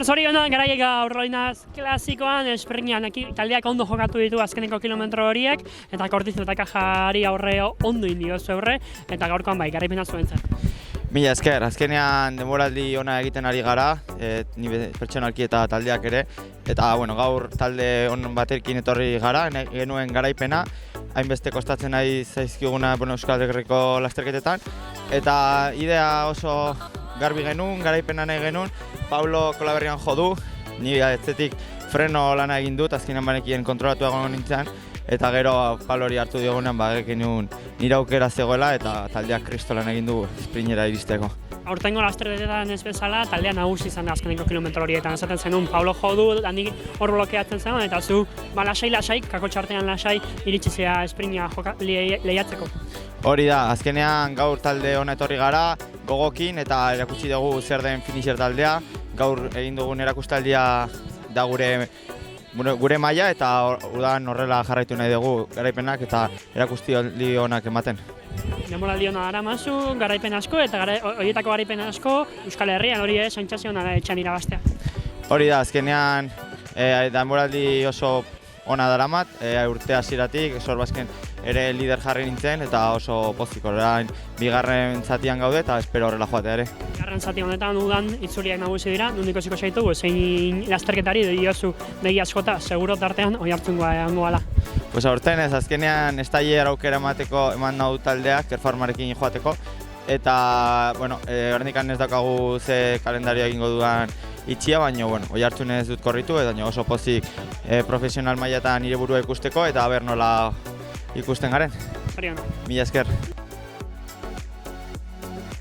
Aitor, zorionak garaiega aurroinaz klasikoan, esprintean taldeak ondo jokatu ditu azkeneko kilometro horiek, eta Kortizo eta Kajari aurre ondo indiozu aurre, eta gaurkoan bai, garaipena zuen zen. Mila esker, azkenean denboraldi ona egiten ari gara, ni pertsonalki eta taldeak ere, eta gaur talde on batekin etorri gara, genuen garaipena, hainbeste kostatzen ari zaizkiguna Euskal Herriko lasterketetan, eta idea oso garbi genuen, garaipena nahi genuen, Pablo Kolaberrian jo du, ni atzetik freno lana egin dut, azkenean banekien kontrolatu egon nintzen, eta gero Pablori hartu diogunean genuen nire aukera zegoela eta taldeak kristolan egin du sprintera iristeko. Aurtengo lasterketetan ez bezala, taldea nagusi izan da azkeneko kilometro horietan. Esaten zenun, Pablo jo du, handik hor blokeatzen zen, eta zu lasai, kako txartean lasai, iritsi zea sprinta lehiatzeko. Hori da, azkenean gaur talde hona etorri gara, gogokin eta erakutsi dugu zer den finisher taldea. Gaur egin dugun erakustaldia da gure maila eta udan horrela jarraitu nahi dugu garaipenak eta erakustaldi onak ematen. Denboraldi ona daramazu, garaipen asko eta horietako garaipen asko Euskal Herrian hori sentsazioa da etxean irabaztea. Hori da, azkenean denboraldi oso ona daramat, urte hasieratik, Sorbasken ere lider jarri nintzen eta oso pozik orain bigarren zatian gaude eta espero horrela joatea ere. Bigarren zati honetan udan itzuliak nagusi dira, nondik hasiko zaitugu, zein lasterketari diozu begi askota, seguro tartean oihartzungoa egongo gala. Pues aurten ez, azkenean estaller aukera eman nahu taldeak, Kerfarmarekin joateko, eta oraindik ez daukagu ze kalendario egingo dudan itxia, baina oihartzun ez dut korritu, eta oso pozik profesional mailatan nire burua ikusteko, eta aber nola ikusten garen. Mila esker.